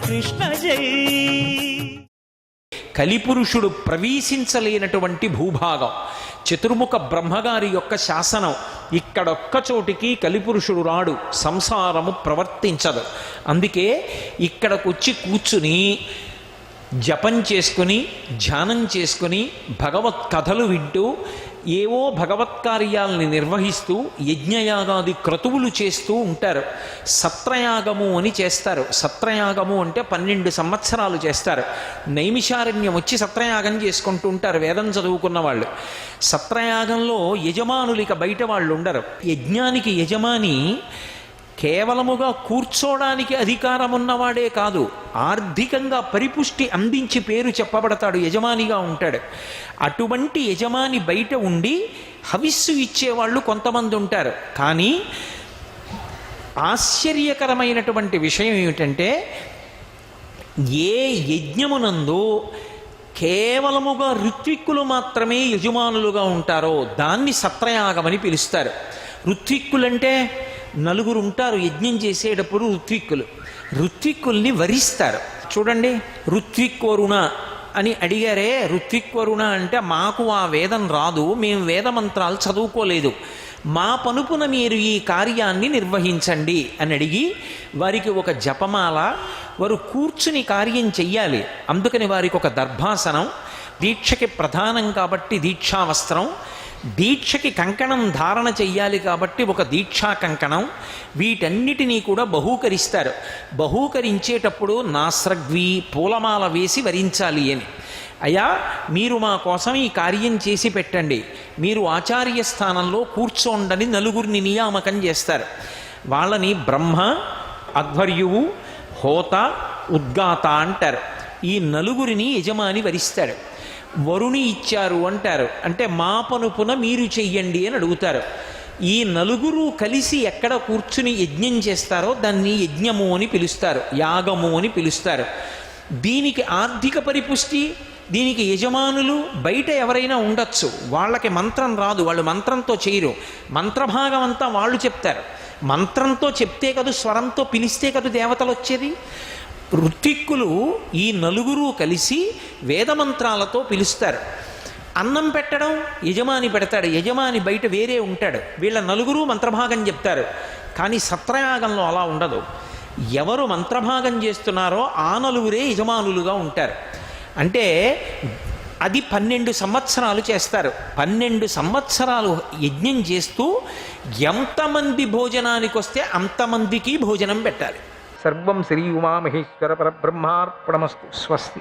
కృష్ణ జై. కలిపురుషుడు ప్రవేశించలేనటువంటి భూభాగం, చతుర్ముఖ బ్రహ్మగారి యొక్క శాసనం. ఇక్కడొక్క చోటికి కలిపురుషుడు రాడు, సంసారము ప్రవర్తించదు. అందుకే ఇక్కడకొచ్చి కూర్చుని జపం చేసుకుని ధ్యానం చేసుకుని భగవత్ కథలు వింటూ ఏవో భగవత్ కార్యాలని నిర్వహిస్తూ యజ్ఞయాగాది క్రతువులు చేస్తూ ఉంటారు. సత్రయాగము అని చేస్తారు. సత్రయాగము అంటే 12 సంవత్సరాలు చేస్తారు. నైమిషారణ్యం వచ్చి సత్రయాగం చేసుకుంటూ ఉంటారు వేదం చదువుకున్న వాళ్ళు. సత్రయాగంలో యజమానులిక బయట వాళ్ళు ఉండరు. యజ్ఞానికి యజమాని కేవలముగా కూర్చోడానికి అధికారం ఉన్నవాడే కాదు, ఆర్థికంగా పరిపుష్టి అందించి పేరు చెప్పబడతాడు, యజమానిగా ఉంటాడు. అటువంటి యజమాని బయట ఉండి హవిస్సు ఇచ్చేవాళ్ళు కొంతమంది ఉంటారు. కానీ ఆశ్చర్యకరమైనటువంటి విషయం ఏమిటంటే, ఏ యజ్ఞమునందు కేవలముగా ఋత్విక్కులు మాత్రమే యజమానులుగా ఉంటారో దాన్ని సత్రయాగమని పిలుస్తారు. ఋత్విక్కులంటే నలుగురు ఉంటారు యజ్ఞం చేసేటప్పుడు. ఋత్విక్కుల్ని వరిస్తారు. చూడండి, ఋత్విక్వరుణ అని అడిగారే, ఋత్విక్వరుణ అంటే మాకు ఆ వేదం రాదు, మేము వేదమంత్రాలు చదువుకోలేదు, మా పనుపున మీరు ఈ కార్యాన్ని నిర్వహించండి అని అడిగి వారికి ఒక జపమాల, వారు కూర్చుని కార్యం చెయ్యాలి. అందుకని వారికి ఒక దర్భాసనం, దీక్షకి ప్రధానం కాబట్టి దీక్షావస్త్రం, దీక్షకి కంకణం ధారణ చెయ్యాలి కాబట్టి ఒక దీక్షా కంకణం, వీటన్నిటినీ కూడా బహూకరిస్తారు. బహూకరించేటప్పుడు నాస్రగ్వి పూలమాల వేసి వరించాలి అని. అయ్యా మీరు మా కోసం ఈ కార్యం చేసి పెట్టండి, మీరు ఆచార్య స్థానంలో కూర్చోండని నలుగురిని నియామకం చేస్తారు. వాళ్ళని బ్రహ్మ, అధ్వర్యువు, హోత, ఉద్గాత అంటారు. ఈ నలుగురిని యజమాని వరిస్తాడు. వరుణి ఇచ్చారు అంటారు, అంటే మా పనుపున మీరు చెయ్యండి అని అడుగుతారు. ఈ నలుగురు కలిసి ఎక్కడ కూర్చుని యజ్ఞం చేస్తారో దాన్ని యజ్ఞము అని పిలుస్తారు, యాగము అని పిలుస్తారు. దీనికి ఆర్థిక పరిపుష్టి, దీనికి యజమానులు బయట ఎవరైనా ఉండొచ్చు, వాళ్ళకి మంత్రం రాదు, వాళ్ళు మంత్రంతో చేయరు, మంత్రభాగం అంతా వాళ్ళు చెప్తారు. మంత్రంతో చెప్తే కదా, స్వరంతో పిలిస్తే కదా దేవతలు వచ్చేది. ఋత్విక్కులు ఈ నలుగురు కలిసి వేదమంత్రాలతో పిలుస్తారు. అన్నం పెట్టడం యజమాని పెడతాడు, యజమాని బయట వేరే ఉంటాడు, వీళ్ళ నలుగురు మంత్రభాగం చెప్తారు. కానీ సత్రయాగంలో అలా ఉండదు. ఎవరు మంత్రభాగం చేస్తున్నారో ఆ నలుగురే యజమానులుగా ఉంటారు. అంటే అది 12 సంవత్సరాలు చేస్తారు. 12 సంవత్సరాలు యజ్ఞం చేస్తూ ఎంతమంది భోజనానికి వస్తే అంతమందికి భోజనం పెట్టాలి. సర్వం శ్రీ ఉమామహేశ్వర పరబ్రహ్మార్పణమస్తు. స్వస్తి.